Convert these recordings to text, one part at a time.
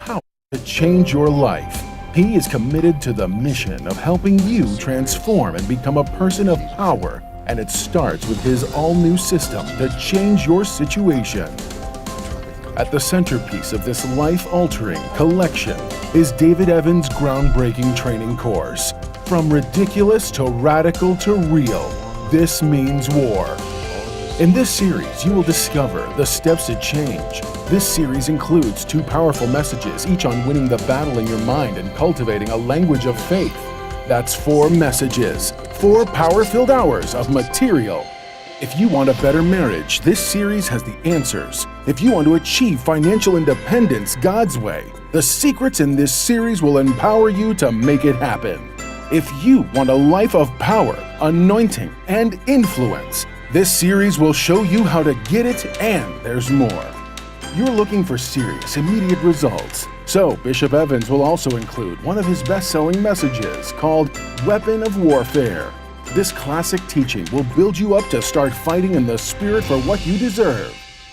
Power to change your life. He is committed to the mission of helping you transform and become a person of power, and it starts with his all-new system to change your situation. At the centerpiece of this life-altering collection is David Evans' groundbreaking training course. From ridiculous to radical to real, this means war. In this series, you will discover the steps to change. This series includes 2 powerful messages, each on winning the battle in your mind and cultivating a language of faith. That's 4 messages, 4 power-filled hours of material. If you want a better marriage, this series has the answers. If you want to achieve financial independence God's way, the secrets in this series will empower you to make it happen. If you want a life of power, anointing, and influence, this series will show you how to get it, and there's more. You're looking for serious, immediate results. So Bishop Evans will also include one of his best-selling messages called Weapon of Warfare. This classic teaching will build you up to start fighting in the spirit for what you deserve.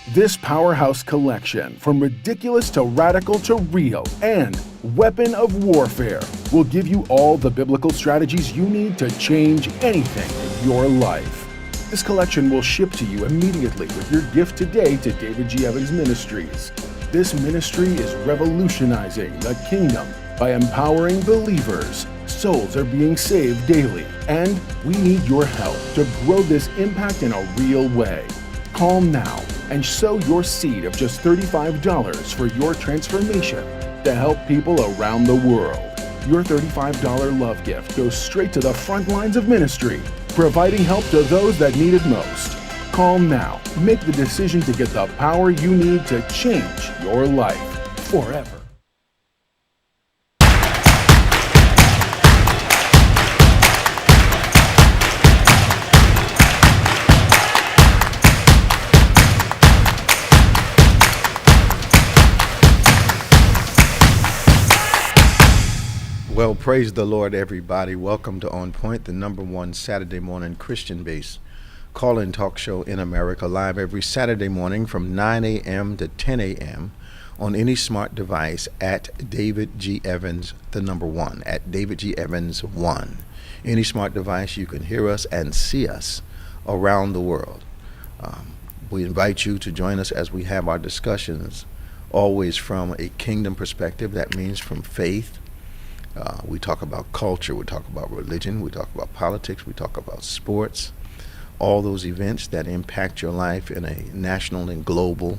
This powerhouse collection, from ridiculous to radical to real, and Weapon of Warfare, will give you all the biblical strategies you need to change anything in your life. This collection will ship to you immediately with your gift today to David G. Evans Ministries. This ministry is revolutionizing the kingdom by empowering believers. Souls are being saved daily, and we need your help to grow this impact in a real way. Call now and sow your seed of just $35 for your transformation to help people around the world. Your $35 love gift goes straight to the front lines of ministry, providing help to those that need it most. Call now. Make the decision to get the power you need to change your life forever. Well, praise the Lord, everybody. Welcome to OnPointe, the #1 Saturday morning Christian-based call-in talk show in America, live every Saturday morning from 9 a.m. to 10 a.m. on any smart device at David G. Evans, the #1, at David G. Evans 1. Any smart device, you can hear us and see us around the world. We invite you to join us as we have our discussions, always from a kingdom perspective. That means from faith. We talk about culture, we talk about religion, we talk about politics, we talk about sports, all those events that impact your life in a national and global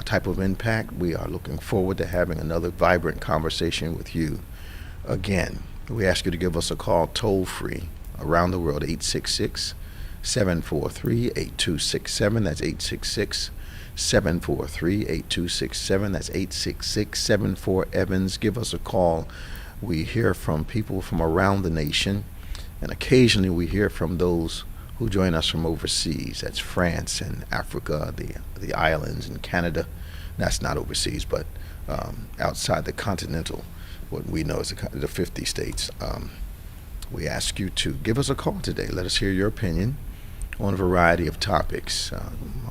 type of impact. We are looking forward to having another vibrant conversation with you again. We ask you to give us a call toll-free around the world, 866-743-8267. That's 866-743-8267. That's 866-74-EVANS. Give us a call. We hear from people from around the nation, and occasionally we hear from those who join us from overseas. That's France and Africa, the islands, and Canada. That's not overseas, but outside the continental, what we know as the 50 states. We ask you to give us a call today. Let us hear your opinion on a variety of topics.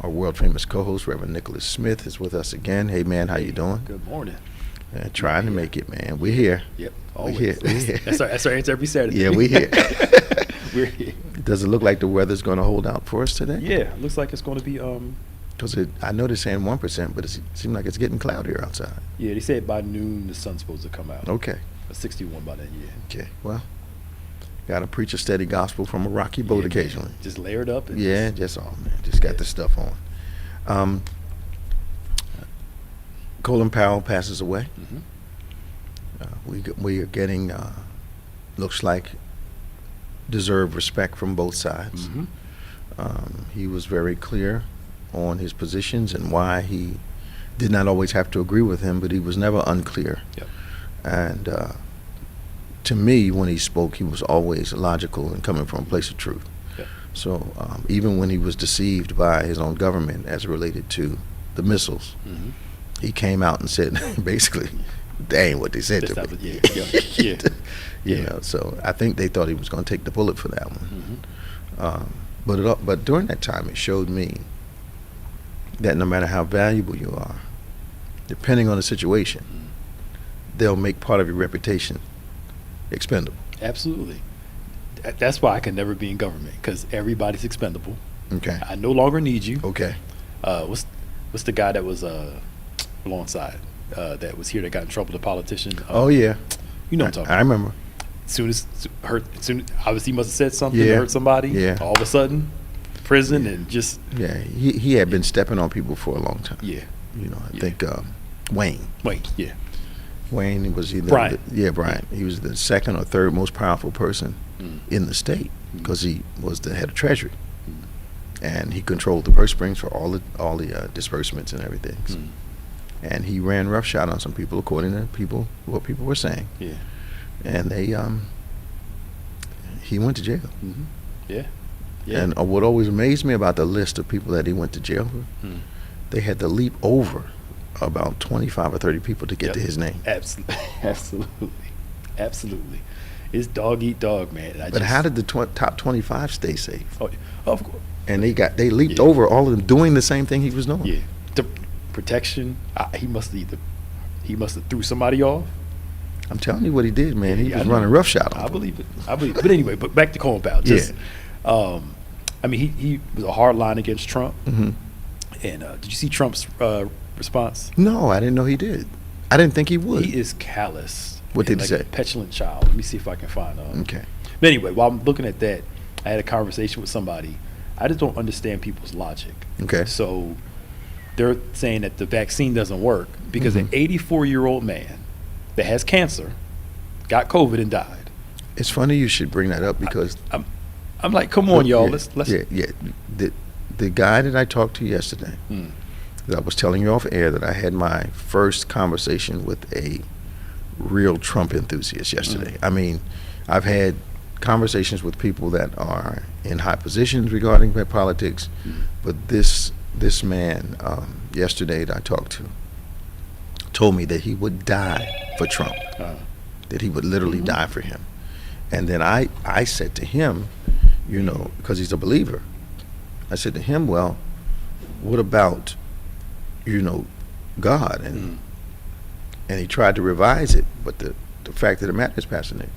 Our world-famous co-host, Reverend Nicholas Smith, is with us again. Hey, man, how you doing? Good morning. Trying to make it, man. We're here. Yep. We're Always. here. That's our answer every Saturday. Yeah, we're here. We're here. Does it look like the weather's going to hold out for us today? Yeah, looks like it's going to be. Because I know they're saying 1%, but it seems like it's getting cloudier outside. Yeah, they said by noon the sun's supposed to come out. Okay. 61 by then. Yeah. Okay. Well, got to preach a steady gospel from a rocky boat occasionally. Man. Just layer it up. And Just all, man. Just got the stuff on. Colin Powell passes away. Mm-hmm. We are getting, looks like, deserved respect from both sides. Mm-hmm. He was very clear on his positions and why he did not always have to agree with him, but he was never unclear. Yep. And to me, when he spoke, he was always logical and coming from a place of truth. Yep. So even when he was deceived by his own government as related to the missiles, Mm-hmm. he came out and said, basically, that ain't what they said to me. Yeah. You know, so I think they thought he was going to take the bullet for that one. Mm-hmm. But during that time, it showed me that no matter how valuable you are, depending on the situation, they'll make part of your reputation expendable. Absolutely. That's why I can never be in government, because everybody's expendable. Okay. I no longer need you. Okay. What's the guy that was alongside that was here that got in trouble? The politician. Oh yeah. You know what I'm talking I about. remember. Obviously he must have said something Yeah. to hurt somebody. Yeah. All of a sudden, prison and just Yeah, he had been stepping on people for a long time. yeah. You know, I Yeah. think Wayne. Yeah. Wayne was either Brian. Brian. He was the second or third most powerful person Mm. in the state because he was the head of Treasury, Mm. and he controlled the purse strings for all the disbursements and everything. Mm. And he ran roughshod on some people, according to what people were saying. Yeah. And he went to jail. Mm-hmm. Yeah. Yeah. And what always amazed me about the list of people that he went to jail for, Mm. they had to leap over about 25 or 30 people to get Yep. to his name. Absolutely. It's dog eat dog, man. But how did the top 25 stay safe? Oh, of course. And they leaped Yeah. over all of them doing the same thing he was doing. Yeah. The protection. He must have threw somebody off. I'm telling you what he did, man. He Yeah, was I know. running roughshod on I people. believe it. But anyway, but back to Colin Powell. Just, I mean, he was a hard line against Trump. Hmm. And did you see Trump's response? No, I didn't know he did. I didn't think he would. He is callous. What did and he like say? A petulant child. Let me see if I can find. Okay. But anyway, while I'm looking at that, I had a conversation with somebody. I just don't understand people's logic. Okay. So they're saying that the vaccine doesn't work because an Mhm. 84-year-old man that has cancer got COVID and died. It's funny you should bring that up because I'm like, come on, y'all. Yeah, Let's. yeah. The guy that I talked to yesterday, Hmm. that I was telling you off air that I had my first conversation with a real Trump enthusiast yesterday. I mean, I've had conversations with people that are in high positions regarding politics, but this man yesterday that I talked to told me that he would die for Trump, that he would literally die for him. And then I said to him, you know, because he's a believer, I said to him, well, what about, you know, God? And he tried to revise it, but the fact of the matter is, Pastor Nick,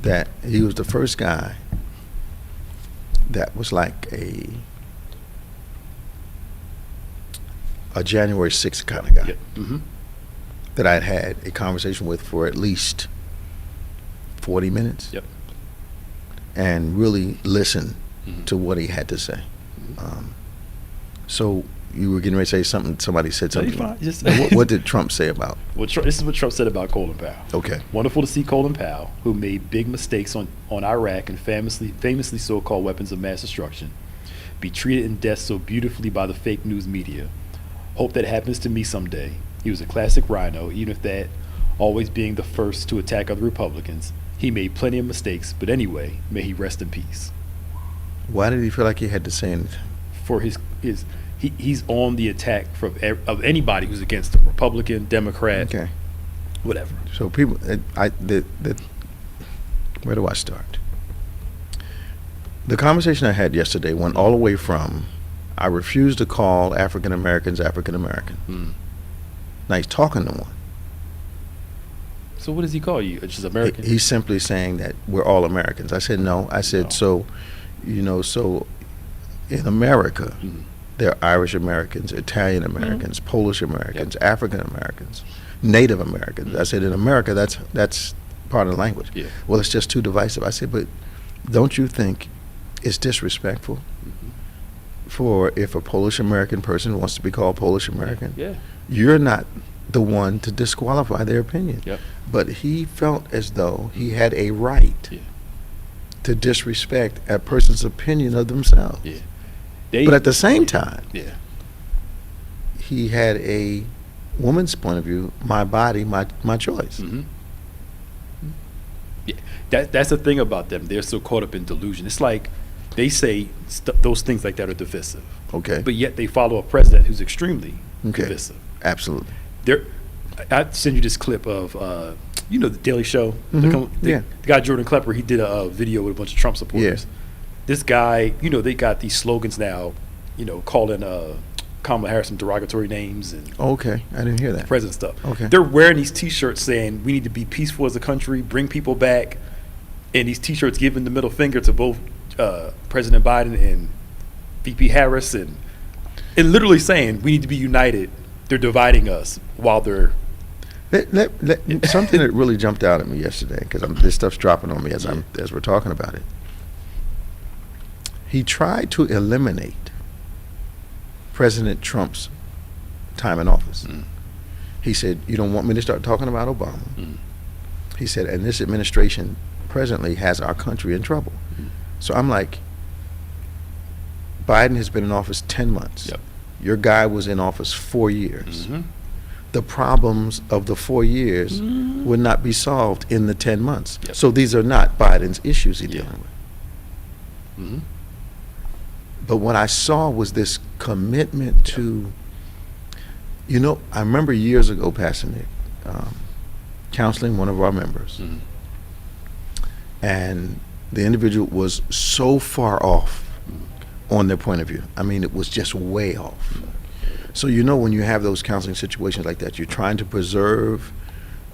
that he was the first guy that was like a January 6th kind of guy Yep. Mm-hmm. that I'd had a conversation with for at least 40 minutes. Yep. And really listen Mhm. to what he had to say. So you were getting ready to say something. Somebody said No, you're something. fine. Just- Now, what did Trump say about? This is what Trump said about Colin Powell. Okay. Wonderful to see Colin Powell, who made big mistakes on Iraq and famously so-called weapons of mass destruction, be treated in death so beautifully by the fake news media. Hope that happens to me someday. He was a classic rhino, even if that always being the first to attack other Republicans. He made plenty of mistakes, but anyway, may he rest in peace. Why did he feel like he had to say anything? For he's on the attack of anybody who's against him, Republican, Democrat, Okay. whatever. So people, where do I start? The conversation I had yesterday went all the way from, I refuse to call African Americans African American. Mm. Now he's talking to one. So what does he call you? Just American? He's simply saying that we're all Americans. I said no. I said No. so, you know, so in America, Mhm. there are Irish Americans, Italian Americans, Polish Americans, African Americans, Native Americans. I said in America, that's part of the language. Yeah. Well, it's just too divisive. I said, but don't you think it's disrespectful for if a Polish American person wants to be called Polish American? Yeah. You're not the one to disqualify their opinion. Yep. But he felt as though he had a right Yeah. to disrespect a person's opinion of themselves. Yeah. But at the same time, Yeah. he had a woman's point of view, my body, my choice. Mm-hmm. Yeah. That's the thing about them. They're so caught up in delusion. It's like they say those things like that are divisive, Okay. but yet they follow a president who's extremely Okay. divisive. Absolutely. I send you this clip of the Daily Show. Mhm. Yeah. The guy Jordan Klepper, he did a video with a bunch of Trump supporters. This guy, they got these slogans now, calling Kamala Harris some derogatory names and Okay, I didn't hear that. president stuff. Okay. They're wearing these T-shirts saying we need to be peaceful as a country, bring people back, and these T-shirts giving the middle finger to both President Biden and VP Harris, and literally saying we need to be united. They're dividing us while they're Something that really jumped out at me yesterday, because this stuff's dropping on me as we're talking about it. He tried to eliminate President Trump's time in office. He said, "You don't want me to start talking about Obama." He said, "And this administration presently has our country in trouble." So I'm like, Biden has been in office 10 months. Yep. Your guy was in office 4 years. The problems of the 4 years would not be solved in the 10 months. Yep. So these are not Biden's issues he's dealing with. But what I saw was this commitment to, I remember years ago, Pastor Nick, counseling one of our members. And the individual was so far off on their point of view. I mean, it was just way off. So when you have those counseling situations like that, you're trying to preserve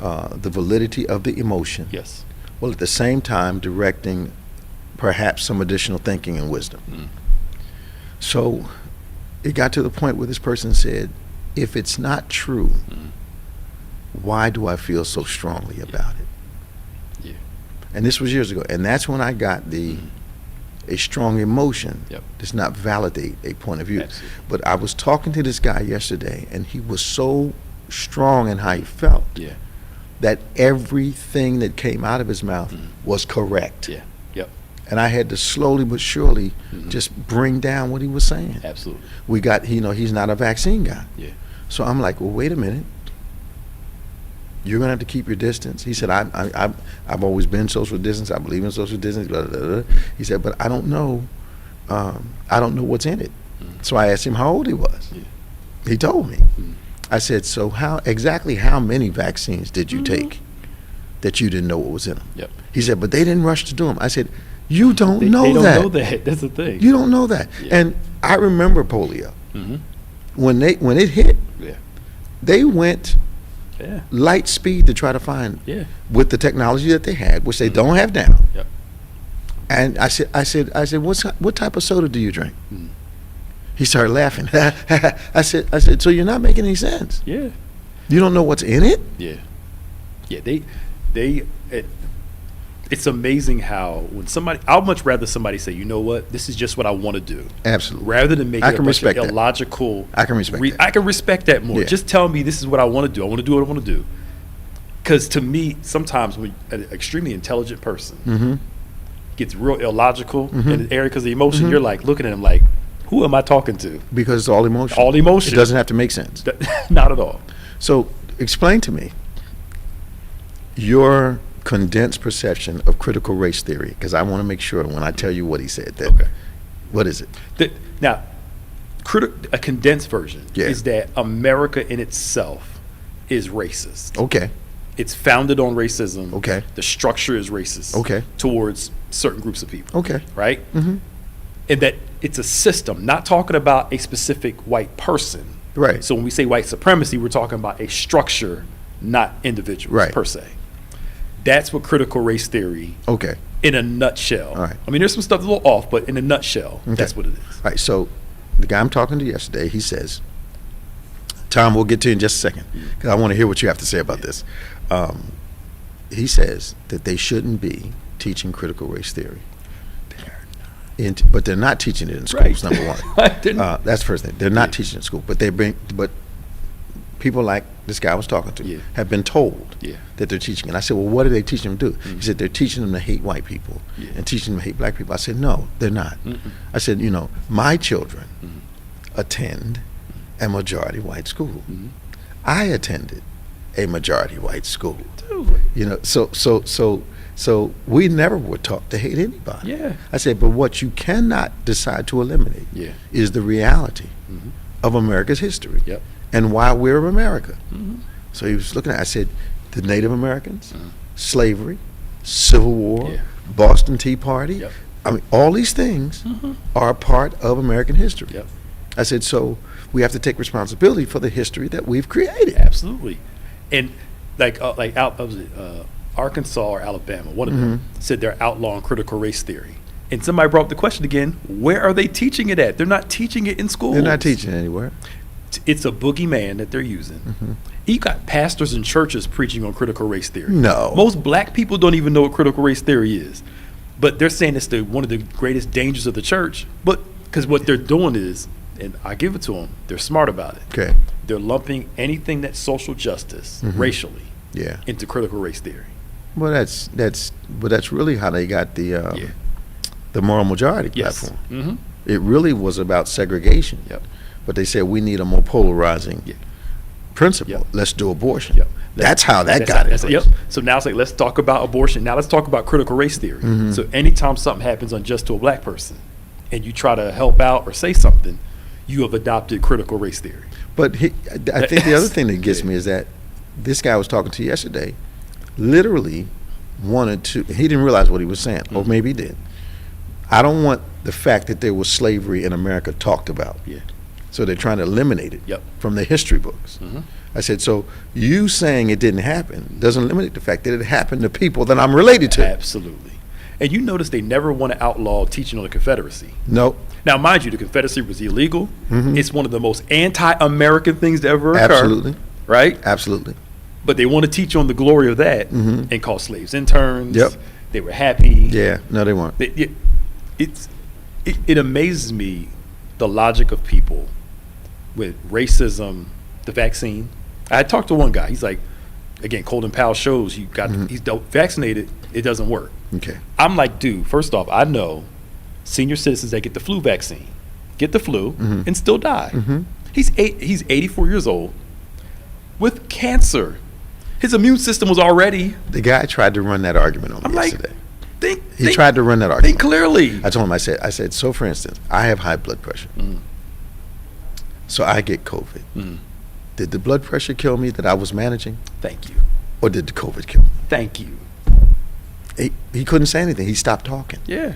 the validity of the emotion. Yes. Well, at the same time, directing perhaps some additional thinking and wisdom. So it got to the point where this person said, if it's not true, why do I feel so strongly about it? Yeah. And this was years ago. And that's when I got a strong emotion does not validate a point of view. Absolutely. But I was talking to this guy yesterday, and he was so strong in how he felt that everything that came out of his mouth was correct. Yeah. Yep. And I had to slowly but surely just bring down what he was saying. Absolutely. We got, he's not a vaccine guy. Yeah. So I'm like, well, wait a minute. You're going to have to keep your distance. He said, I've always been social distance. I believe in social distance. Blah, blah, blah. He said, but I don't know. I don't know what's in it. So I asked him how old he was. He told me. I said, so exactly how many vaccines did you take that you didn't know what was in them? Yep. He said, but they didn't rush to do them. I said, you don't know they that. don't know that. That's the thing. You don't know that. Yeah. And I remember polio. When it hit, they went light speed to try to find with the technology that they had, which they don't have now. Yep. And I said, what type of soda do you drink? He started laughing. I said, so you're not making any sense. Yeah. You don't know what's in it? Yeah. Yeah. It's amazing how I'd much rather somebody say, you know what, this is just what I want to do. Absolutely. Rather than make I it can a bunch of respect that. illogical. I can respect that. I can respect that more. Yeah. Just tell me this is what I want to do. I want to do what I want to do. Because to me, sometimes when an extremely intelligent person gets real illogical in an area because of emotion, you're like looking at him like, who am I talking to? Because it's all emotion. All emotion. It doesn't have to make sense. Not at all. So explain to me your condensed perception of critical race theory, because I want to make sure when I tell you what he said that. Okay. What is it? Now, a condensed version is that America in itself is racist. Okay. It's founded on racism. Okay. The structure is racist. Okay. Towards certain groups of people. Okay. Right? And that it's a system, not talking about a specific white person. Right. So when we say white supremacy, we're talking about a structure, not individuals per se. That's what critical race theory, in a nutshell. All right. I mean, there's some stuff a little off, but in a nutshell, that's what it is. All right. So the guy I'm talking to yesterday, he says, Tom, we'll get to you in just a second, because I want to hear what you have to say about this. He says that they shouldn't be teaching critical race theory. But they're not teaching it in schools, number one. That's the first thing. They're not teaching it in school, but people like this guy I was talking to have been told that they're teaching. And I said, well, what are they teaching them to do? He said, they're teaching them to hate white people and teaching them to hate black people. I said, no, they're not. I said, my children attend a majority white school. I attended a majority white school. So we never were taught to hate anybody. Yeah. I said, but what you cannot decide to eliminate is the reality of America's history and why we're America. So he was looking at, I said, the Native Americans, slavery, Civil War, Boston Tea Party. I mean, all these things are a part of American history. I said, so we have to take responsibility for the history that we've created. Absolutely. And Arkansas or Alabama, one of them, said they're outlawing critical race theory. And somebody brought up the question again, where are they teaching it at? They're not teaching it in schools. They're not teaching it anywhere. It's a boogeyman that they're using. You got pastors and churches preaching on critical race theory. No. Most black people don't even know what critical race theory is. But they're saying it's one of the greatest dangers of the church. But because what they're doing is, and I give it to them, they're smart about it. Okay. They're lumping anything that's social justice, racially, into critical race theory. Well, that's really how they got the moral majority platform. It really was about segregation. But they said we need a more polarizing principle. Let's do abortion. That's how that got it. So now it's like, let's talk about abortion. Now let's talk about critical race theory. So anytime something happens unjust to a black person and you try to help out or say something, you have adopted critical race theory. But I think the other thing that gets me is that this guy I was talking to yesterday literally wanted to, he didn't realize what he was saying, or maybe he did. I don't want the fact that there was slavery in America talked about. So they're trying to eliminate it from the history books. I said, so you saying it didn't happen doesn't eliminate the fact that it happened to people that I'm related to. Absolutely. And you notice they never want to outlaw teaching on the Confederacy. No. Now, mind you, the Confederacy was illegal. It's one of the most anti-American things to ever occur. Absolutely. Right? Absolutely. But they want to teach on the glory of that and call slaves interns. Yep. They were happy. Yeah. No, they weren't. It amazes me the logic of people with racism, the vaccine. I talked to one guy. He's like, again, Colin Powell shows he's vaccinated, it doesn't work. Okay. I'm like, dude, first off, I know senior citizens that get the flu vaccine, get the flu, and still die. He's 84 years old with cancer. His immune system was already. The guy tried to run that argument on me yesterday. He tried to run that argument. Think clearly. I told him, I said, so for instance, I have high blood pressure. So I get COVID. Did the blood pressure kill me that I was managing? Thank you. Or did the COVID kill me? Thank you. He couldn't say anything. He stopped talking. Yeah.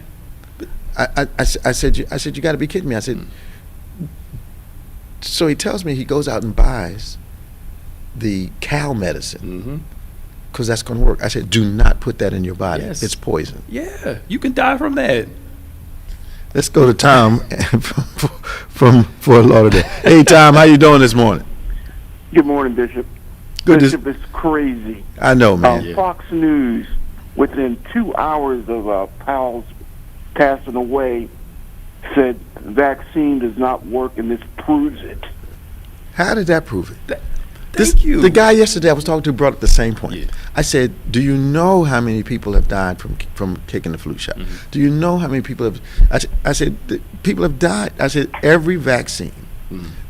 I said, you got to be kidding me. I said, so he tells me he goes out and buys the cow medicine because that's going to work. I said, do not put that in your body. Yes. It's poison. Yeah, you can die from that. Let's go to Tom from Fort Lauderdale. Hey, Tom, how you doing this morning? Good morning, Bishop. Good. Bishop, it's crazy. I know, man. Fox News, within 2 hours of Powell's passing away, said vaccine does not work, and this proves it. How did that prove it? Thank you. The guy yesterday I was talking to brought up the same point. Yeah. I said, do you know how many people have died from taking the flu shot? Do you know how many people have... I said, people have died. I said, every vaccine,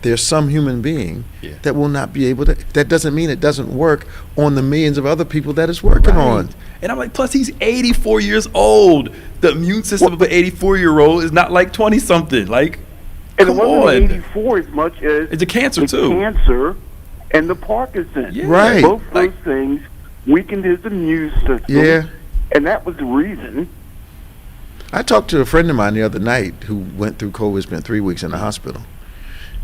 there's some human being that will not be able to... That doesn't mean it doesn't work on the millions of other people that it's working on. And I'm like, plus he's 84 years old. The immune system of an 84-year-old is not like 20-something. Like, and come it wasn't on. 84 as much as... It's a cancer, the too. Cancer and the Parkinson's. Yeah. Right. Both those things weakened his immune system. Yeah. And that was the reason. I talked to a friend of mine the other night who went through COVID, spent 3 weeks in the hospital.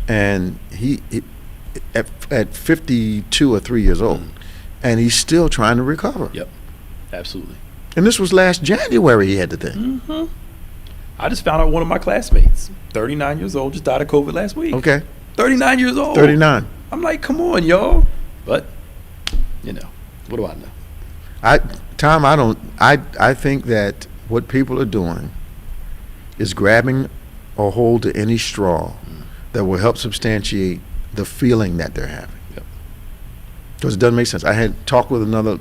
And he at 52 or 3 years old, and he's still trying to recover. Yep, absolutely. And this was last January he had the thing. I just found out one of my classmates, 39 years old, just died of COVID last week. Okay. 39 years old. 39. I'm like, come on, y'all. But, what do I know? I think that what people are doing is grabbing a hold to any straw that will help substantiate the feeling that they're having. Because it doesn't make sense. I had talked with another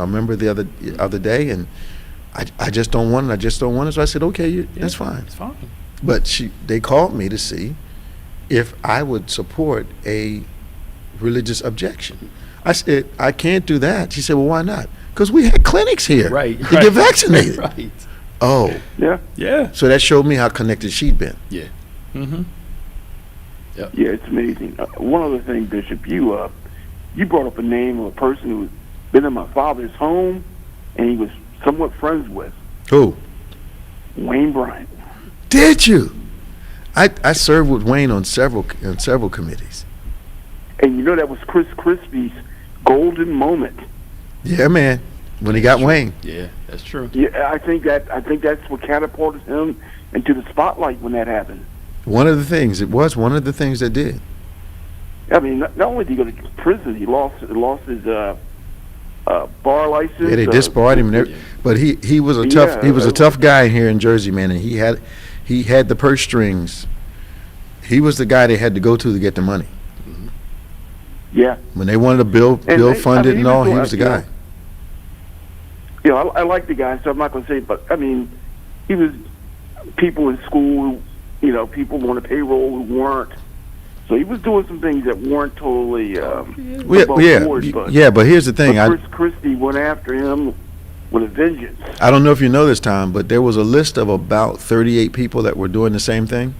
member the other day, and I just don't want it. I just don't want it. So I said, okay, that's fine. It's fine. But they called me to see if I would support a religious objection. I said, I can't do that. She said, well, why not? Because we had clinics here to get vaccinated. Right. Oh. Yeah. Yeah. So that showed me how connected she'd been. Yeah. Yep. Yeah, it's amazing. One other thing, Bishop, you brought up a name of a person who's been in my father's home, and he was somewhat friends with. Who? Wayne Bryant. Did you? I served with Wayne on several committees. And you know that was Chris Christie's golden moment. Yeah, man. When he got Wayne. Yeah, that's true. Yeah, I think that's what catapulted him into the spotlight when that happened. One of the things that did. I mean, not only did he go to prison, he lost his bar license. Yeah, they disbarred him, but he was a tough guy here in Jersey, man, and he had the purse strings. He was the guy they had to go to get the money. Yeah. When they wanted to bill fund it and all, he was the guy. You know, I like the guy, so I'm not going to say, but I mean, he was people in school, you know, people on the payroll who weren't. So he was doing some things that weren't totally above board. But here's the thing. Chris Christie went after him with a vengeance. I don't know if you know this, Tom, but there was a list of about 38 people that were doing the same thing.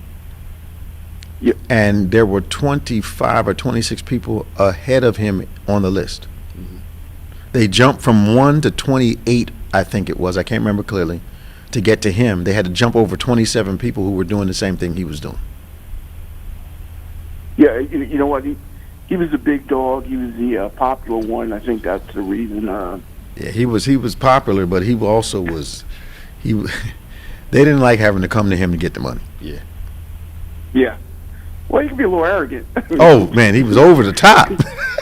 Yep. And there were 25 or 26 people ahead of him on the list. Mm-hmm. They jumped from 1 to 28, I think it was. I can't remember clearly. To get to him, they had to jump over 27 people who were doing the same thing he was doing. Yeah, you know what? He was a big dog. He was the popular one. I think that's the reason. Yeah, he was popular, but he also was. They didn't like having to come to him to get the money. Yeah. Yeah. Well, he can be a little arrogant. Oh man, he was over the top.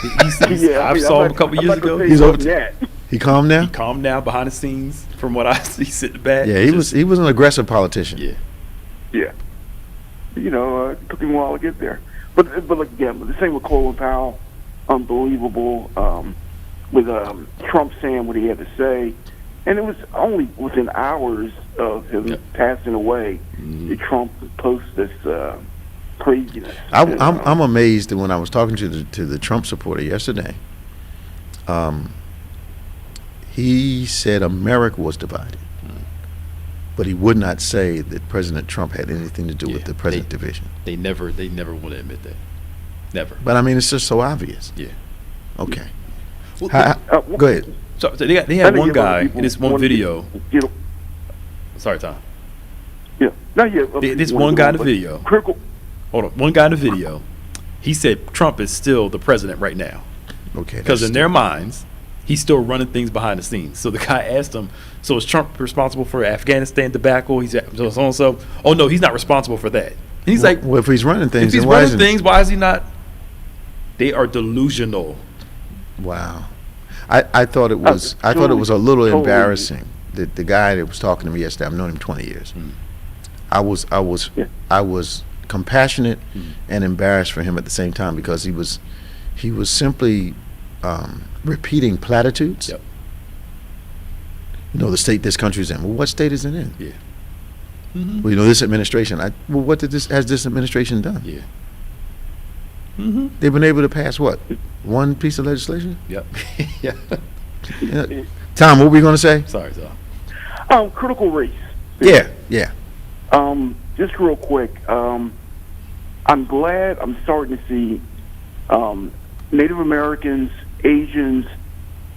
I saw him a couple years ago. He's over that. He calmed now. He calmed down behind the scenes, from what I see, sitting back. Yeah, he was an aggressive politician. Yeah. Yeah. You know, it took him a while to get there. But like again, the same with Colin Powell, unbelievable. With Trump saying what he had to say, and it was only within hours of him passing away that Trump post this craziness. I'm amazed that when I was talking to the Trump supporter yesterday, he said America was divided, but he would not say that President Trump had anything to do with the president division. They never want to admit that. Never. But I mean, it's just so obvious. Yeah. Okay. Well, go ahead. So they had one guy in this one video. Sorry, Tom. Yeah. This one guy in the video. Hold on. One guy in the video. He said Trump is still the president right now. Okay. Because in their minds, he's still running things behind the scenes. So the guy asked him, so is Trump responsible for Afghanistan debacle? He's so. Oh no, he's not responsible for that. And he's like, well, if he's running things, why is he not? They are delusional. Wow. I thought it was a little embarrassing that the guy that was talking to me yesterday, I've known him 20 years. I was compassionate and embarrassed for him at the same time, because he was simply repeating platitudes. Yep. You know, the state this country's in. Well, what state is it in? Yeah. Well, you know, this administration. What has this administration done? Yeah. They've been able to pass what? One piece of legislation? Yep. Yeah. Tom, what were we going to say? Sorry, Tom. Critical race. Yeah. Just real quick. I'm starting to see Native Americans, Asians,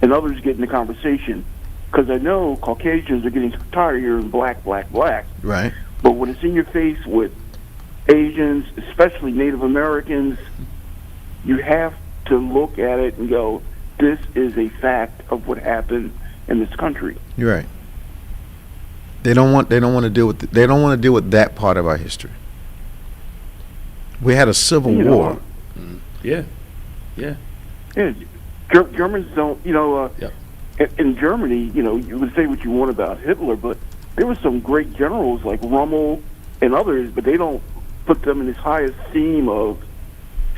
and others get in the conversation, because I know Caucasians are getting tired of hearing black. Right. But when it's in your face with Asians, especially Native Americans, you have to look at it and go, this is a fact of what happened in this country. You're right. They don't want to deal with that part of our history. We had a civil war. Yeah. Germans don't, in Germany, you would say what you want about Hitler, but there were some great generals like Rommel and others, but they don't put them in this high esteem of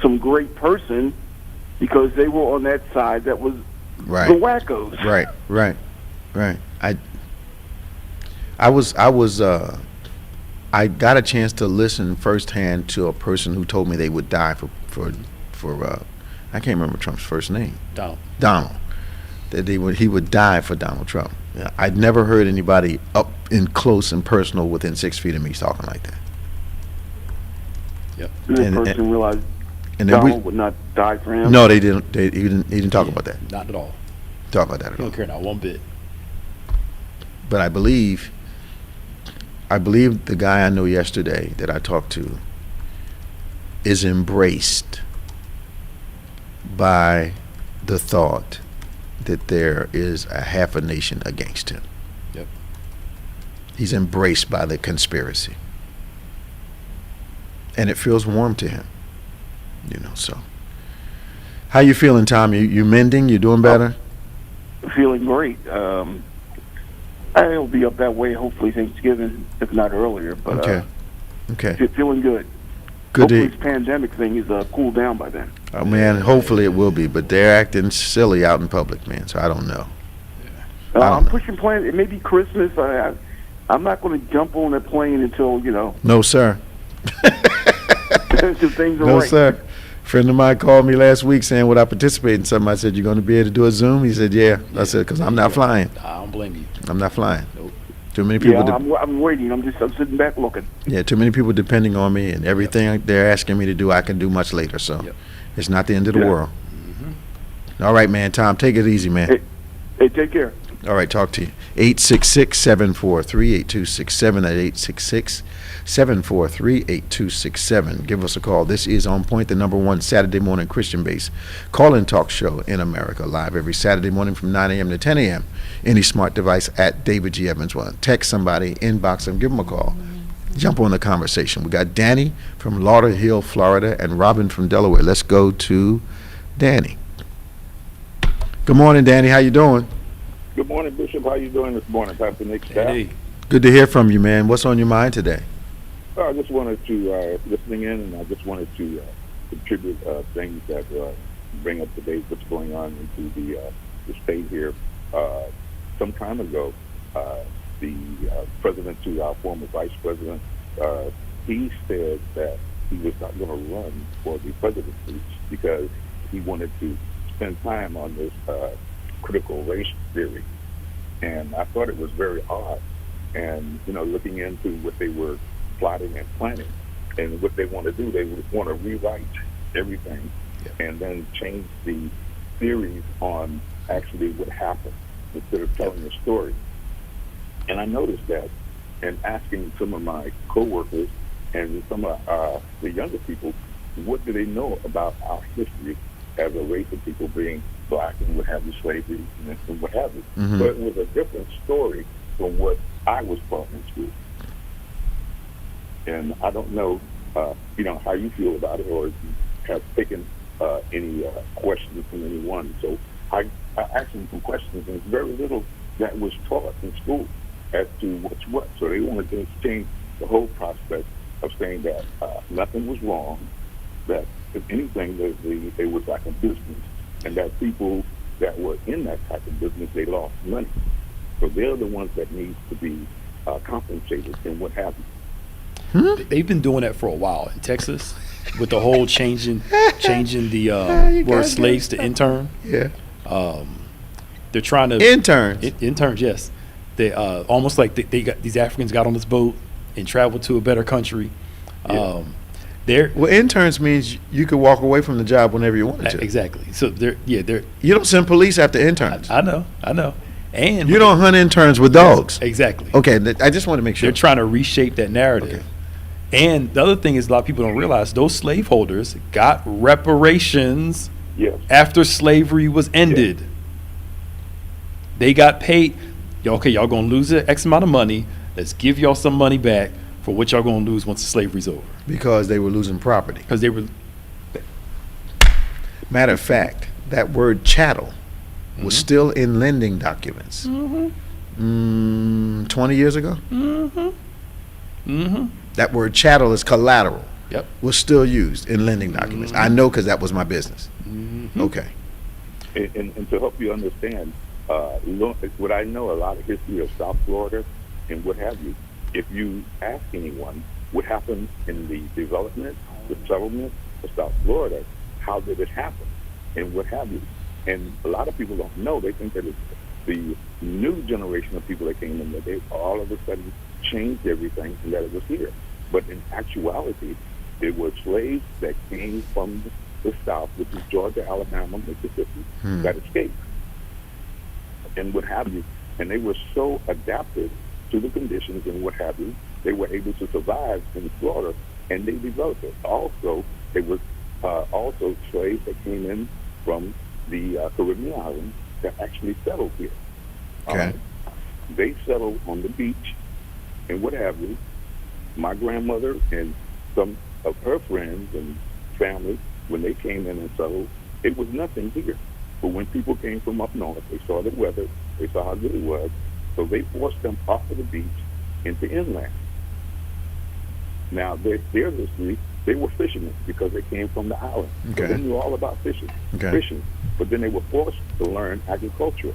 some great person, because they were on that side that was the wackos. Right. I got a chance to listen firsthand to a person who told me they would die for I can't remember Trump's first name. Donald. That he would die for Donald Trump. Yeah, I'd never heard anybody up in close and personal within 6 feet of me talking like that. Yep. Did that person realize Donald would not die for him? No, they didn't. He didn't talk about that. Not at all. Talk about that at all. He don't care not one bit. But I believe the guy I know yesterday that I talked to is embraced by the thought that there is a half a nation against him. Yep. He's embraced by the conspiracy. And it feels warm to him. So. How you feeling, Tom? You mending? You doing better? Feeling great. I'll be up that way hopefully Thanksgiving, if not earlier. But Okay. Feeling good. Good Hopefully to this pandemic thing is cooled down by then. Oh man, hopefully it will be, but they're acting silly out in public, man. So I don't know. I'm pushing plans. It may be Christmas. I'm not going to jump on a plane until No, sir. until things are No, right. sir. Friend of mine called me last week saying, would I participate in something? I said, you're going to be able to do a Zoom? He said, yeah. I said, because I'm not flying. I don't blame you. I'm not flying. Nope. Too many people. I'm waiting. I'm sitting back looking. Yeah, too many people depending on me, and everything they're asking me to do, I can do much later. So it's not the end of the world. Mm-hmm. All right, man. Tom, take it easy, man. Hey, take care. All right, talk to you. 866-743-8267 at 866-743-8267. Give us a call. This is On Point, the #1 Saturday morning Christian-based call-in talk show in America, live every Saturday morning from 9 a.m. to 10 a.m. Any smart device at David G. Evans. Well, text somebody, inbox them, give them a call. Jump on the conversation. We got Danny from Lauderhill, Florida, and Robin from Delaware. Let's go to Danny. Good morning, Danny. How you doing? Good morning, Bishop. How you doing this morning, Pastor Nick? Hey. Good to hear from you, man. What's on your mind today? I just wanted to listening in, and I just wanted to contribute things that bring up to date what's going on into the state here. Some time ago, the president to our former vice president, he said that he was not going to run for the presidency because he wanted to spend time on this critical race theory. And I thought it was very odd. And, looking into what they were plotting and planning and what they want to do, they would want to rewrite everything and then change the theories on actually what happened instead of telling the story. And I noticed that and asking some of my coworkers and some of the younger people, what do they know about our history as a race of people being black and what have you, slavery and what have you. Mm-hmm. But it was a different story from what I was taught in school. And I don't know, how you feel about it or if you have taken any questions from anyone. So I asked them some questions, and very little that was taught in school as to what's what. So they wanted to change the whole prospect of saying that nothing was wrong, that if anything, they was like a business, and that people that were in that type of business, they lost money. So they're the ones that need to be compensated and what have you. They've been doing that for a while in Texas with the whole changing the word slaves to intern. Yeah. They're trying to Interns. Interns, yes. They almost like they got these Africans got on this boat and traveled to a better country. Yeah. Well, interns means you could walk away from the job whenever you wanted to. Exactly. So they're You don't send police after interns. I know. And You don't hunt interns with dogs. Exactly. Okay, I just want to make sure. They're trying to reshape that narrative. Okay. And the other thing is a lot of people don't realize those slaveholders got reparations Yes. after slavery was ended. They got paid. Y'all going to lose X amount of money. Let's give y'all some money back for what y'all going to lose once the slavery's over. Because they were losing property. Because they were. Matter of fact, that word chattel was still in lending documents. 20 years ago? That word chattel is collateral. Yep. Was still used in lending documents. I know because that was my business. Okay. And to help you understand, what I know a lot of history of South Florida and what have you, if you ask anyone what happened in the development, the settlement of South Florida, how did it happen, and what have you. And a lot of people don't know. They think that it's the new generation of people that came in that they all of a sudden changed everything and that it was here. But in actuality, it was slaves that came from the South, which is Georgia, Alabama, Mississippi, that escaped and what have you. And they were so adapted to the conditions and what have you, they were able to survive in Florida and they developed it. Also, there was also slaves that came in from the Caribbean islands that actually settled here. Okay. They settled on the beach and what have you. My grandmother and some of her friends and family, when they came in and settled, it was nothing here. But when people came from up north, they saw the weather, they saw how good it was, so they forced them off of the beach into inland. Now, their history, they were fishermen because they came from the island. Okay. So they knew all about fishing. But then they were forced to learn agriculture.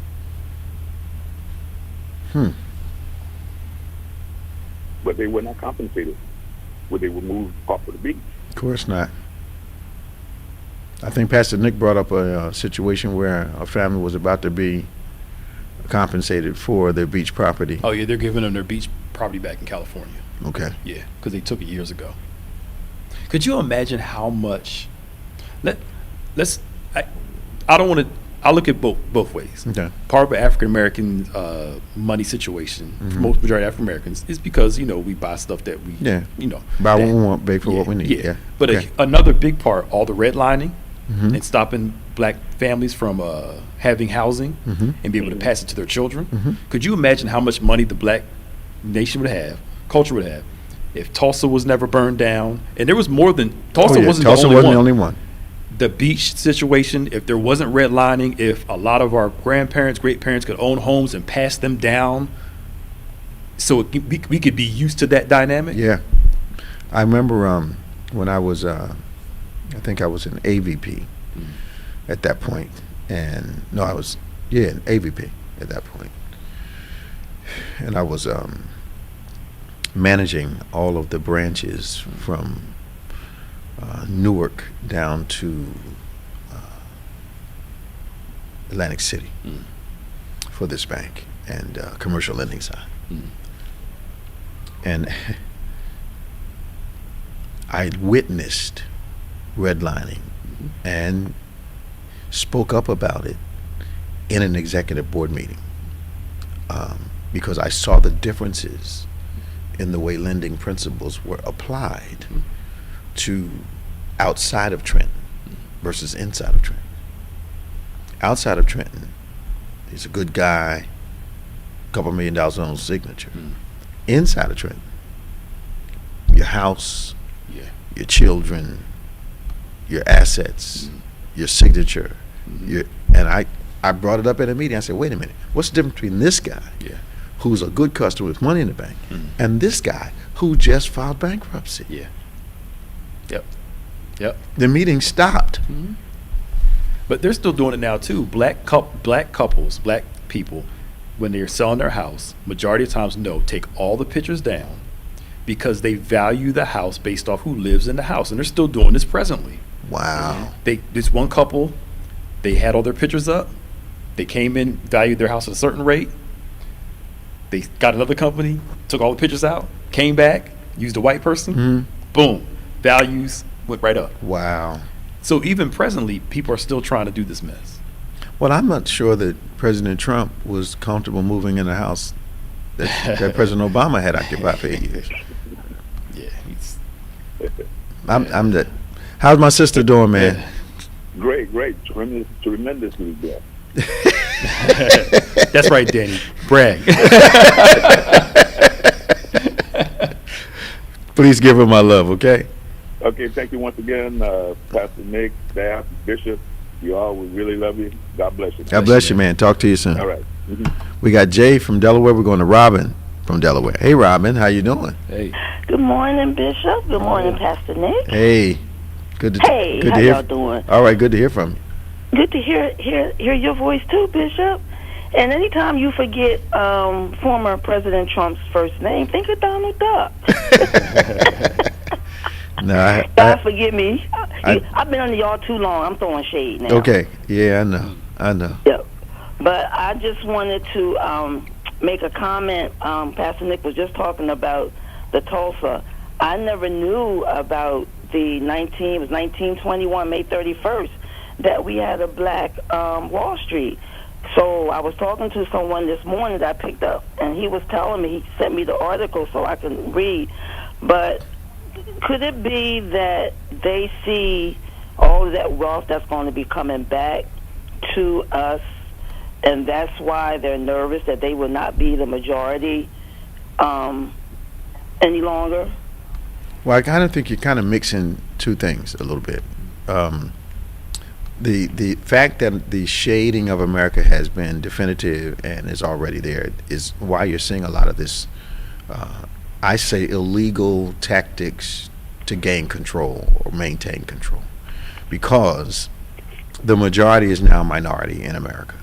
But they were not compensated when they were moved off of the beach. Of course not. I think Pastor Nick brought up a situation where a family was about to be compensated for their beach property. Oh, yeah, they're giving them their beach property back in California. Okay. Yeah, because they took it years ago. Could you imagine how much? I don't want to. I look at both ways. Okay. Part of African American money situation for most majority of African Americans is because we buy stuff that we Buy what we want, pay for what we need. Yeah. But Okay. Another big part, all the redlining and stopping black families from having housing and be able to pass it to their children. Could you imagine how much money the black nation would have, culture would have, if Tulsa was never burned down? And there was more than Tulsa wasn't Tulsa the wasn't the only one. The beach situation, if there wasn't redlining, if a lot of our grandparents, great parents could own homes and pass them down, so we could be used to that dynamic. Yeah. I remember when I was, I think I was in AVP at that point. And no, I was, in AVP at that point. And I was managing all of the branches from Newark down to Atlantic City for this bank and commercial lending side. And I witnessed redlining and spoke up about it in an executive board meeting because I saw the differences in the way lending principles were applied to outside of Trenton versus inside of Trenton. Outside of Trenton, he's a good guy, $2 million on his signature. Inside of Trenton, your house, your children, your assets, your signature, and I brought it up at a meeting. I said, wait a minute, what's the difference between this guy, who's a good customer with money in the bank, and this guy who just filed bankruptcy? Yep. The meeting stopped. But they're still doing it now too. Black couples, black people, when they're selling their house, majority of times take all the pictures down because they value the house based off who lives in the house, and they're still doing this presently. Wow. This one couple, they had all their pictures up. They came in, valued their house at a certain rate. They got another company, took all the pictures out, came back, used a white person, boom, values went right up. Wow. So even presently, people are still trying to do this mess. Well, I'm not sure that President Trump was comfortable moving in a house that President Obama had occupied for 8 years. Yeah, I'm that. How's my sister doing, man? Great, tremendously good. That's right, Danny. Brag. Please give her my love, okay? Okay, thank you once again, Pastor Nick, staff, Bishop. You all, we really love you. God bless you. God bless you, man. Talk to you soon. All right. We got Jay from Delaware. We're going to Robin from Delaware. Hey, Robin, how you doing? Hey. Good morning, Bishop. Good morning, Pastor Nick. Hey. Good to how hear. Y'all doing? All right, good to hear from you. Good to hear your voice too, Bishop. And anytime you forget former President Trump's first name, think of Donald Duck. No, God forgive me. I've been under y'all too long. I'm throwing shade now. Okay. Yeah, I know. Yep. But I just wanted to make a comment. Pastor Nick was just talking about the Tulsa. I never knew about the 1921, May 31st, that we had a black Wall Street. So I was talking to someone this morning that I picked up, and he was telling me, he sent me the article so I can read. But Could it be that they see all of that wealth that's going to be coming back to us, and that's why they're nervous that they will not be the majority any longer? Well, I kind of think you're kind of mixing two things a little bit. The fact that the shading of America has been definitive and is already there is why you're seeing a lot of this, I say, illegal tactics to gain control or maintain control, because the majority is now a minority in America.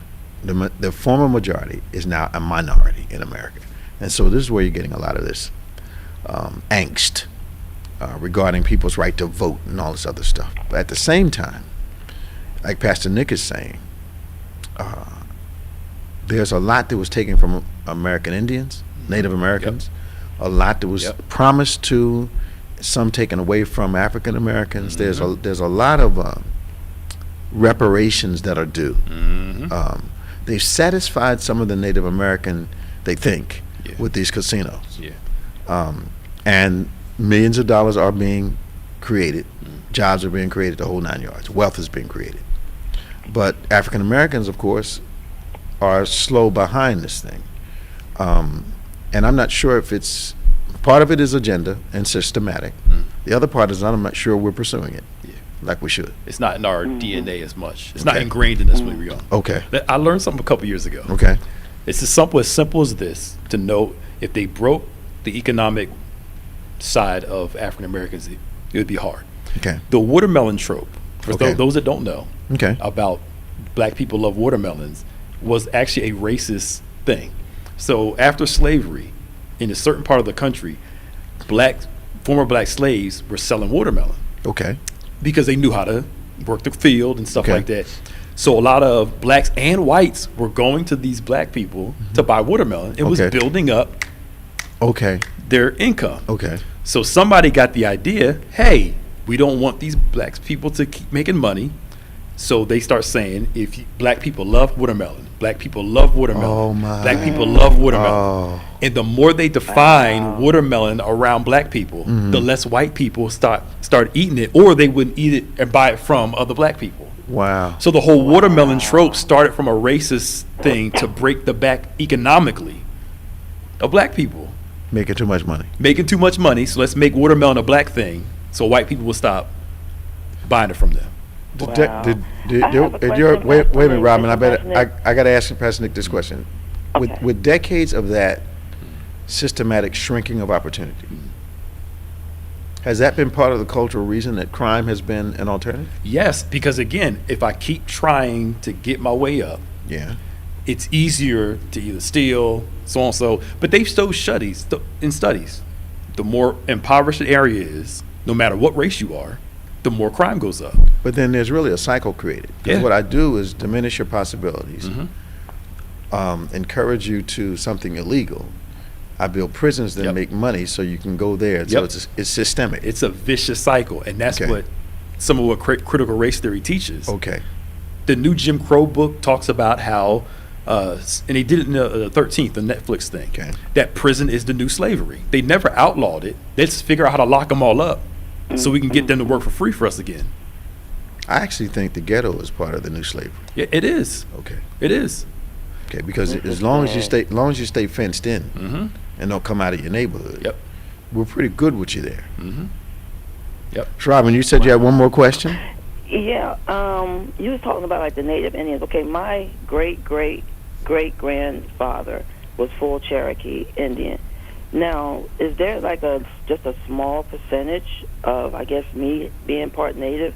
The former majority is now a minority in America, and so this is where you're getting a lot of this angst regarding people's right to vote and all this other stuff. But at the same time, like Pastor Nick is saying, there's a lot that was taken from American Indians, Native Americans, a lot that was promised to, some taken away from African Americans. There's a lot of reparations that are due. They've satisfied some of the Native American, they think, with these casinos. And millions of dollars are being created, jobs are being created, the whole 9 yards, wealth is being created. But African Americans, of course, are slow behind this thing. And I'm not sure if it's, part of it is agenda and systematic. The other part is I'm not sure we're pursuing it like we should. It's not in our DNA as much. It's not ingrained in us when we're young. Okay. I learned something a couple years ago. Okay. It's as simple as this, to know if they broke the economic side of African Americans, it would be hard. Okay. The watermelon trope, for those that don't know about black people love watermelons, was actually a racist thing. So after slavery, in a certain part of the country, former black slaves were selling watermelon. Okay. Because they knew how to work the field and stuff like that. So a lot of blacks and whites were going to these black people to buy watermelon. It was building up their income. Okay. So somebody got the idea, hey, we don't want these black people to keep making money. So they start saying, black people love watermelon, black people love watermelon, black people love watermelon. And the more they define watermelon around black people, the less white people start eating it, or they wouldn't eat it and buy it from other black people. Wow. So the whole watermelon trope started from a racist thing to break the back economically of black people. Making too much money. Making too much money, so let's make watermelon a black thing so white people will stop buying it from them. Wait a minute, Robin. I got to ask Pastor Nick this question. With decades of that systematic shrinking of opportunity, has that been part of the cultural reason that crime has been an alternative? Yes, because again, if I keep trying to get my way up, it's easier to either steal, so on and so. But they've still studies. The more impoverished the area is, no matter what race you are, the more crime goes up. But then there's really a cycle created. Because what I do is diminish your possibilities, encourage you to something illegal. I build prisons that make money so you can go there. So it's systemic. It's a vicious cycle, and that's what some of what critical race theory teaches. The new Jim Crow book talks about how, and they did it in the 13th, the Netflix thing, that prison is the new slavery. They never outlawed it. They just figure out how to lock them all up so we can get them to work for free for us again. I actually think the ghetto is part of the new slavery. Yeah, it is. It is. Because as long as you stay fenced in and don't come out of your neighborhood, we're pretty good with you there. So Robin, you said you had one more question? Yeah, you was talking about like the Native Indians. Okay, my great-great-great-grandfather was full Cherokee Indian. Now, is there like just a small percentage of, I guess, me being part Native,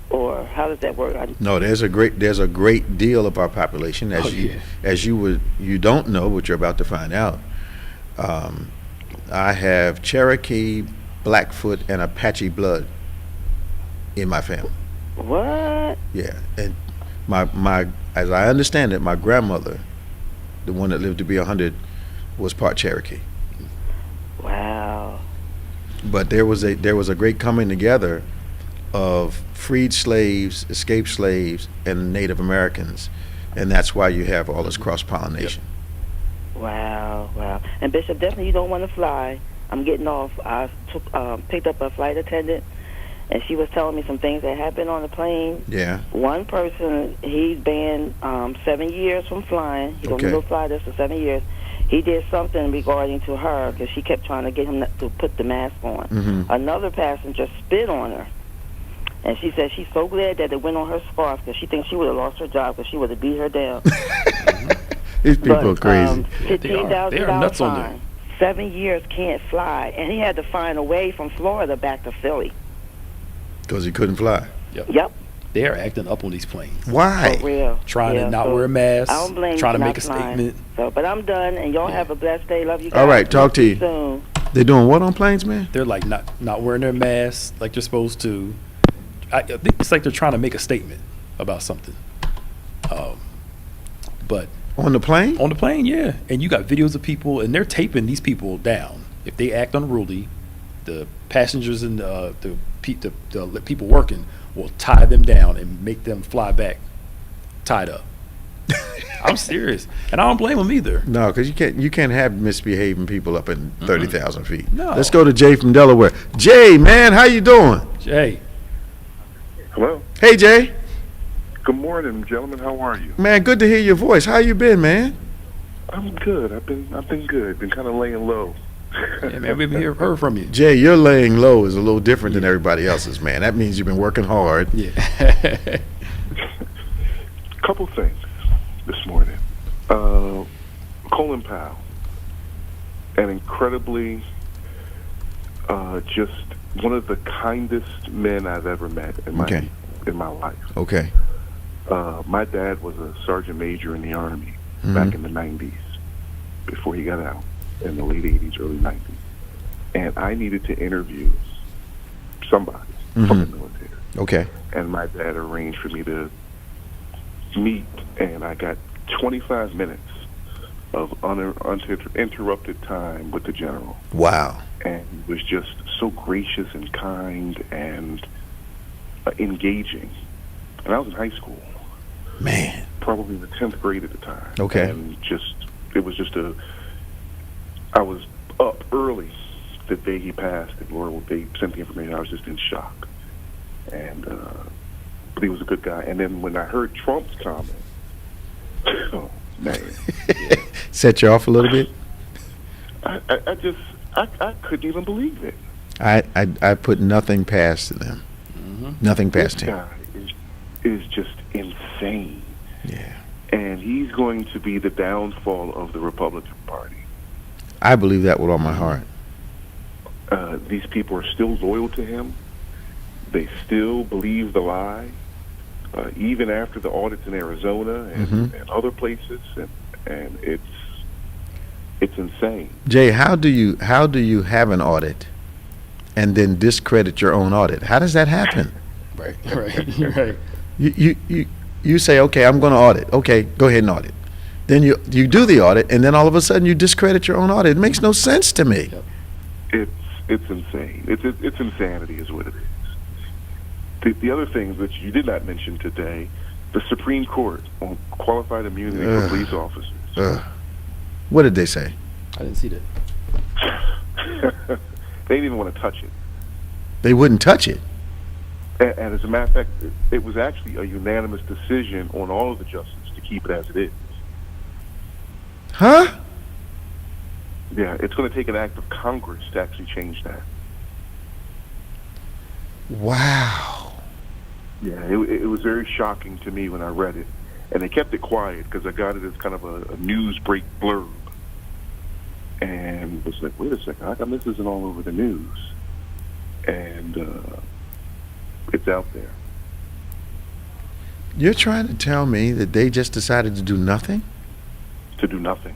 or how does that work? No, there's a great deal of our population, as you don't know, but you're about to find out. I have Cherokee, Blackfoot, and Apache blood in my family. What? Yeah, and my as I understand it, my grandmother, the one that lived to be 100, was part Cherokee. Wow. But there was a great coming together of freed slaves, escaped slaves, and Native Americans, and that's why you have all this cross-pollination. Wow. And Bishop, definitely you don't want to fly I'm getting off. I picked up a flight attendant, and she was telling me some things that happened on the plane. Yeah. One person, he's banned 7 years from flying. He don't Okay. go fly this for 7 years. He did something regarding to her because she kept trying to get him to put the mask on. Mm-hmm. Another passenger spit on her. And she said she's so glad that it went on her scarf because she thinks she would have lost her job because she would have beat her down. These people are crazy. $15,000 They are nuts on there. fine. 7 years can't fly. And he had to find a way from Florida back to Philly. Because he couldn't fly. Yep. They are acting up on these planes. Why? For real. Trying Yeah, to not so wear a mask. I don't blame trying you to for make a not flying. statement. So, but I'm done, and y'all have a blessed day. Love you guys. All right, talk to you. Soon. They doing what on planes, man? They're like not wearing their masks like they're supposed to. I think it's like they're trying to make a statement about something. But On the plane? on the plane, yeah, and you got videos of people, and they're taping these people down. If they act unruly, the passengers and the people working will tie them down and make them fly back tied up. I'm serious, and I don't blame them either. No, because you can't have misbehaving people up in 30,000 feet. No. Let's go to Jay from Delaware. Jay, man, how you doing? Jay, Hello. Hey, Jay. Good morning, gentlemen. How are you? Man, good to hear your voice. How you been, man? I'm good. I've been good. Been kind of laying low. yeah, man, we've heard from you. Jay, your laying low is a little different than everybody else's, man. That means you've been working hard. Yeah. Couple things this morning. Colin Powell, an incredibly, just one of the kindest men I've ever met in my life. Okay. My dad was a sergeant major in the Army Mhm. back in the 90s, before he got out, in the late 80s, early 90s. And I needed to interview somebody from the military. Okay. And my dad arranged for me to meet, and I got 25 minutes of uninterrupted time with the general. Wow. And he was just so gracious and kind and engaging. And I was in high school, Man. probably in the 10th grade at the time. Okay. And I was up early the day he passed, or they sent the information. I was just in shock. And, but he was a good guy. And then when I heard Trump's comment, oh, man. Set you off a little bit? I couldn't even believe it. I put nothing past them. Nothing past This him. guy is just insane. Yeah. And he's going to be the downfall of the Republican Party. I believe that with all my heart. These people are still loyal to him. They still believe the lie, even after the audits in Arizona and other places, and it's insane. Jay, how do you have an audit and then discredit your own audit? How does that happen? right. You say, okay, I'm going to audit. Okay, go ahead and audit. Then you do the audit, and then all of a sudden you discredit your own audit. It makes no sense to me. It's insane. It's insanity is what it is. The other things that you did not mention today, the Supreme Court on qualified immunity for police officers. What did they say? I didn't see that. They didn't even want to touch it. They wouldn't touch it. And as a matter of fact, it was actually a unanimous decision on all of the justices to keep it as it is. Huh? Yeah, it's going to take an act of Congress to actually change that. Wow. Yeah, it was very shocking to me when I read it. And they kept it quiet because I got it as kind of a news break blurb. And it was like, wait a second, how come this isn't all over the news? And it's out there. You're trying to tell me that they just decided to do nothing? To do nothing.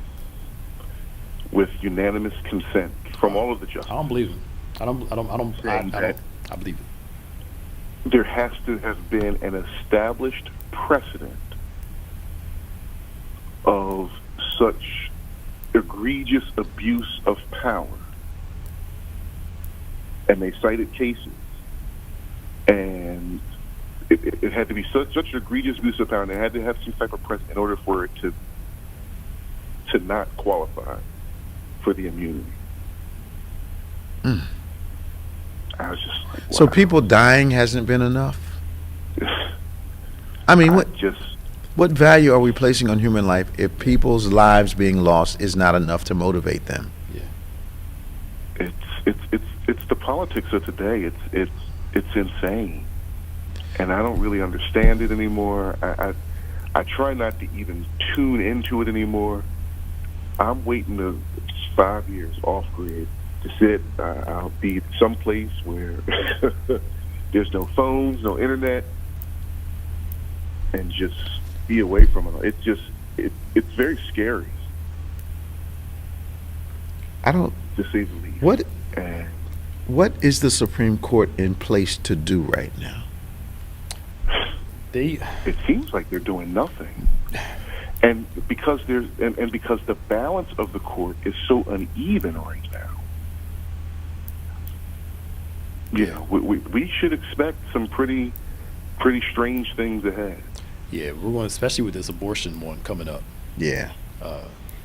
With unanimous consent from all of the justices. I don't believe him. I believe it. There has to have been an established precedent of such egregious abuse of power. And they cited cases. And it had to be such an egregious abuse of power, and they had to have some type of precedent in order for it to not qualify for the immunity. Mm. I was just like, wow. So people dying hasn't been enough? I mean, what value are we placing on human life if people's lives being lost is not enough to motivate them? Yeah. It's the politics of today. It's insane, and I don't really understand it anymore. I try not to even tune into it anymore. I'm waiting to 5 years off grid to sit. I'll be someplace where there's no phones, no internet, and just be away from it. It's very scary. To say the least. What is the Supreme Court in place to do right now? It seems like they're doing nothing, and because because the balance of the court is so uneven right now. Yeah, we should expect some pretty strange things ahead. Yeah, we're going, especially with this abortion one coming up. Yeah,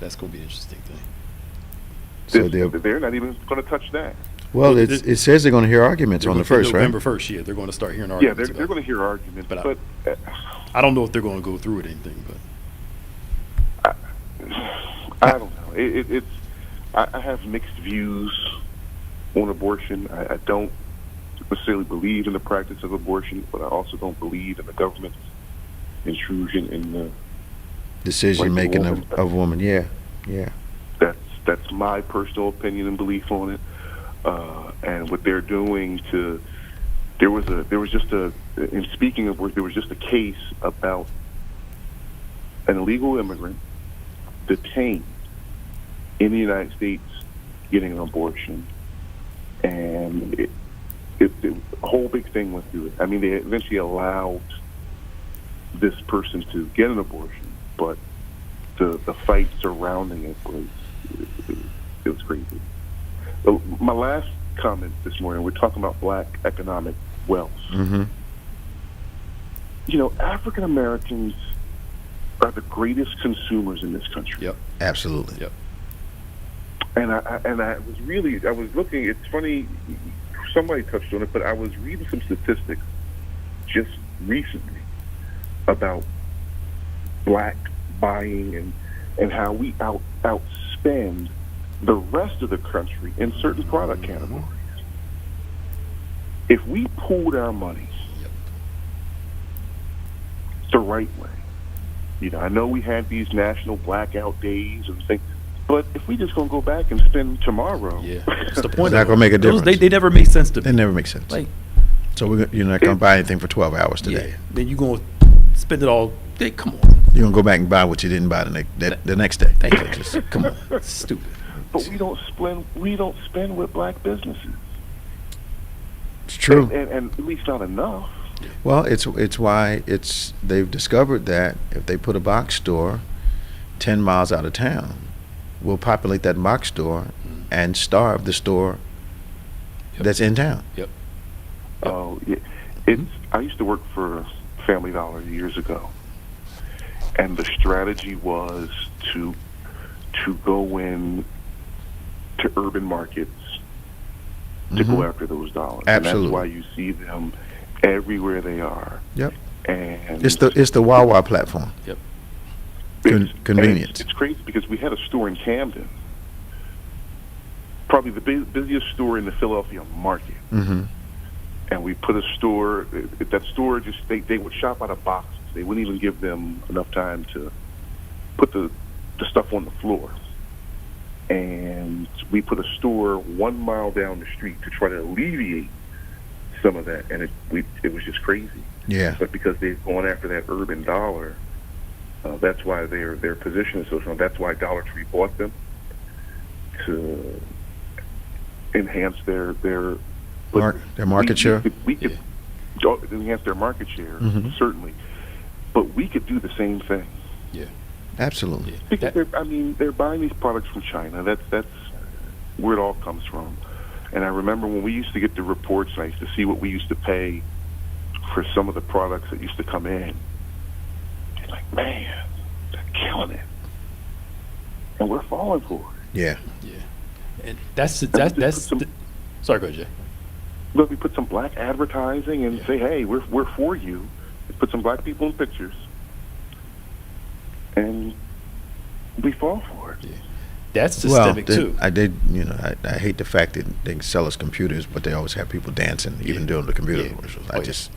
that's going to be an interesting thing. So they're not even going to touch that. Well, it says they're going to hear arguments on the 1st, right? November 1st, yeah, they're going to start hearing arguments. Yeah, they're going to hear arguments, but I don't know if they're going to go through with anything. But I don't know. I have mixed views on abortion. I don't necessarily believe in the practice of abortion, but I also don't believe in the government's intrusion in the decision making of women. Yeah. That's my personal opinion and belief on it. And what they're doing there was just in speaking of work, there was just a case about an illegal immigrant detained in the United States getting an abortion, and a whole big thing went through it. I mean, they eventually allowed this person to get an abortion, but the fight surrounding it was crazy. My last comment this morning, we're talking about black economic wealth. Mm-hmm. You know, African Americans are the greatest consumers in this country. Yep. Absolutely. Yep. And I was looking, it's funny, somebody touched on it, but I was reading some statistics just recently about black buying and how we outspend the rest of the country in certain product categories. If we pooled our money the right way, you know, I know we had these national blackout days and things, but if we just gonna go back and spend tomorrow, that's the point. It's not gonna make a difference. They never make sense to me. They never make sense. Like, so you're not gonna buy anything for 12 hours today. Yeah. Then you gonna spend it all. Come on. You're gonna go back and buy what you didn't buy the next day. Thank you. Just come on. It's stupid. But we don't spend with black businesses. It's true. And at least not enough. Well, it's why they've discovered that if they put a box store 10 miles out of town, we'll populate that box store and starve the store that's in town. Yep. Oh, yeah. I used to work for Family Dollar years ago, and the strategy was to go in to urban markets to go after those dollars. Absolutely. And that's why you see them everywhere they are. Yep. And it's the Wawa platform. Yep. Convenience. It's crazy because we had a store in Camden, probably the busiest store in the Philadelphia market. Mm-hmm. And we put a store. That store just they would shop out of boxes. They wouldn't even give them enough time to put the stuff on the floor. And we put a store 1 mile down the street to try to alleviate some of that, and it was just crazy. Yeah. But because they've gone after that urban dollar, that's why their position is so strong. That's why Dollar Tree bought them to enhance their market share. We could enhance their market share, certainly, but we could do the same thing. Yeah. Absolutely. Because they're buying these products from China. That's where it all comes from. And I remember when we used to get the reports, and I used to see what we used to pay for some of the products that used to come in. It's like, man, they're killing it, and we're falling for it. Yeah. Yeah. And that's Sorry, go ahead, Jay. Let me put some black advertising and say, hey, we're for you. Put some black people in pictures, and we fall for it. Yeah. That's systemic too. I hate the fact that they sell us computers, but they always have people dancing, even during the computer commercials.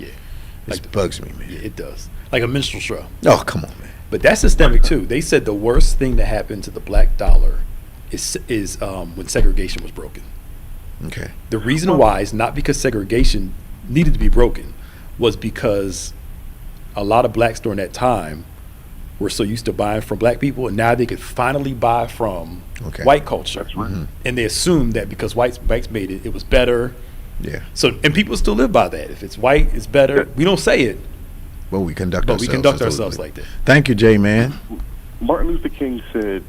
It bugs me, man. Yeah, it does. Like a minstrel show. Oh, come on, man. But that's systemic too. They said the worst thing that happened to the black dollar is when segregation was broken. Okay. The reason why is not because segregation needed to be broken, was because a lot of blacks during that time were so used to buying from black people, and now they could finally buy from white culture. That's right. Mm-hmm. And they assumed that because whites made it, it was better. Yeah. So, and people still live by that. If it's white, it's better. We don't say it, But we conduct but we conduct ourselves like that. Thank you, Jay, man. Martin Luther King said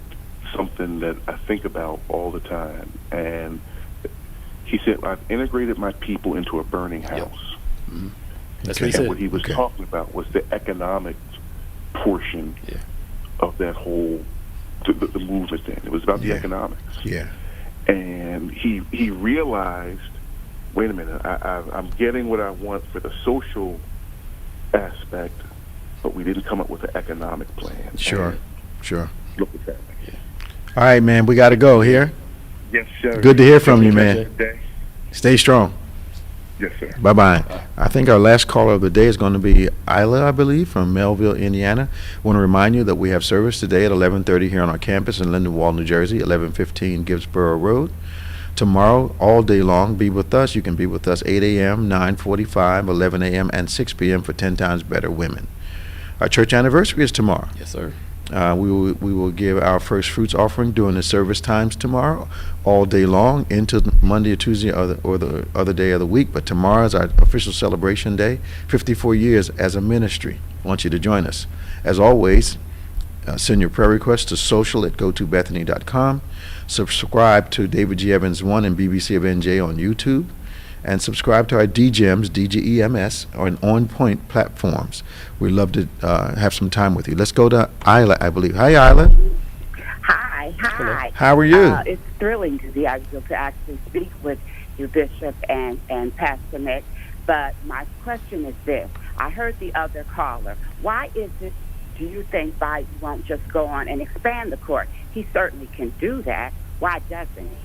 something that I think about all the time, and he said, I've integrated my people into a burning house. Mm-hmm. That's what he And said. what he was talking about was the economic portion of that whole the movement. Then it was about the economics. Yeah. And he realized, wait a minute, I'm getting what I want for the social aspect, but we didn't come up with an economic plan. Sure. And Sure. look at that. All right, man. We got to go here. Yes, sir. Good to hear from you, man. Good day. Stay strong. Yes, sir. Bye-bye. I think our last caller of the day is going to be Isla, I believe, from Melville, Indiana. I want to remind you that we have service today at 11:30 here on our campus in Lindenwold, New Jersey, 1115 Gibbsboro Road. Tomorrow, all day long, be with us. You can be with us 8 a.m., 9:45, 11 a.m., and 6 p.m. for 10 Times Better Women. Our church anniversary is tomorrow. Yes, sir. We will give our first fruits offering during the service times tomorrow, all day long into Monday or Tuesday or the other day of the week. But tomorrow is our official celebration day. 54 years as a ministry. I want you to join us. As always, send your prayer requests to social@gotobethany.com. Subscribe to David G. Evans 1 and BBC of NJ on YouTube. And subscribe to our DGEMS, DGEMS, on OnPointe platforms. We'd love to have some time with you. Let's go to Isla, I believe. Hi, Isla. Hi. How are you? It's thrilling to be able to actually speak with you, Bishop, and Pastor Nick. But my question is this. I heard the other caller. Why is it, do you think Biden won't just go on and expand the court? He certainly can do that. Why doesn't he?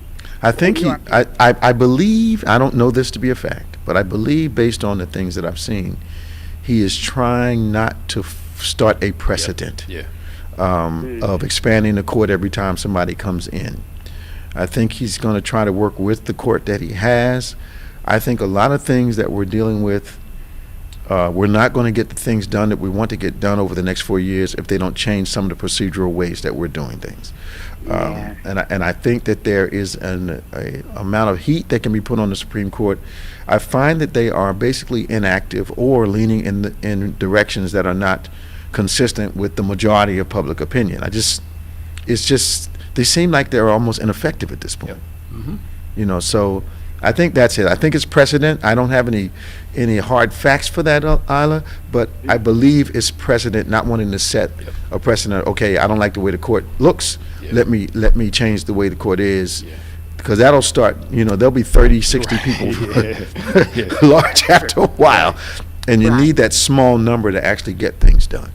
I think I believe, I don't know this to be a fact, but I believe based on the things that I've seen, he is trying not to start a precedent of expanding the court every time somebody comes in. I think he's going to try to work with the court that he has. I think a lot of things that we're dealing with, we're not going to get the things done that we want to get done over the next 4 years if they don't change some of the procedural ways that we're doing things. And I think that there is an amount of heat that can be put on the Supreme Court. I find that they are basically inactive or leaning in directions that are not consistent with the majority of public opinion. They seem like they're almost ineffective at this point. So I think that's it. I think it's precedent. I don't have any hard facts for that, Isla, but I believe it's precedent, not wanting to set a precedent. Okay, I don't like the way the court looks. Let me change the way the court is, because that'll start. There'll be 30, 60 people large after a while, and you need that small number to actually get things done.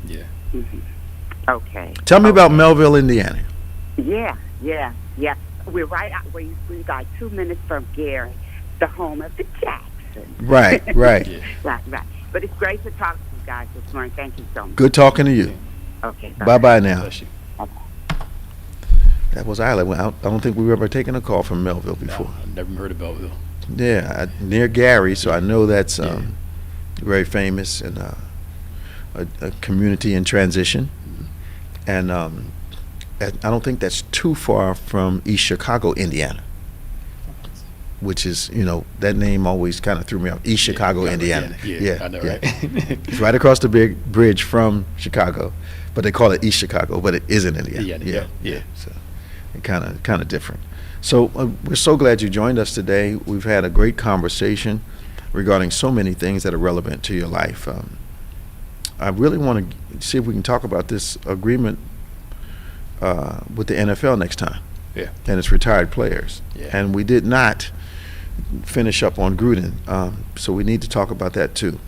Okay. Tell me about Melville, Indiana. Yeah. We're right out. We're like 2 minutes from Gary, the home of the Jacksons. Right. Right. But it's great to talk to you guys this morning. Thank you so much. Good talking to you. Okay. Bye now. Bless you. That was Isla. I don't think we've ever taken a call from Melville before. No, I've never heard of Belleville. Yeah, near Gary, so I know that's very famous and a community in transition. And I don't think that's too far from East Chicago, Indiana, which is, that name always kind of threw me off. East Chicago, Indiana. Yeah, I know, right? It's right across the big bridge from Chicago, but they call it East Chicago, but it is in Indiana. Yeah. So kind of different. So we're so glad you joined us today. We've had a great conversation regarding so many things that are relevant to your life. I really want to see if we can talk about this agreement with the NFL next time. Yeah. And its retired players. Yeah. And we did not finish up on Gruden. So we need to talk about that too.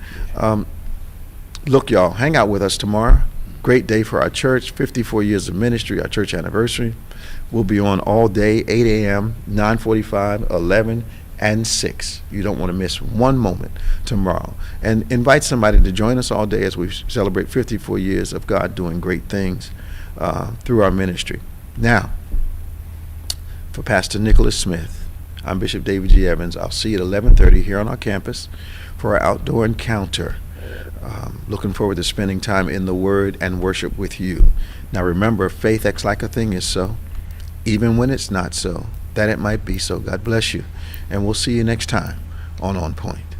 Look, y'all, hang out with us tomorrow. Great day for our church, 54 years of ministry, our church anniversary. We'll be on all day, 8 a.m., 9:45, 11, and 6. You don't want to miss one moment tomorrow. And invite somebody to join us all day as we celebrate 54 years of God doing great things through our ministry. Now, for Pastor Nicholas Smith, I'm Bishop David G. Evans. I'll see you at 11:30 here on our campus for our outdoor encounter. Looking forward to spending time in the Word and worship with you. Now remember, faith acts like a thing is so, even when it's not so, that it might be so. God bless you, and we'll see you next time on OnPointe.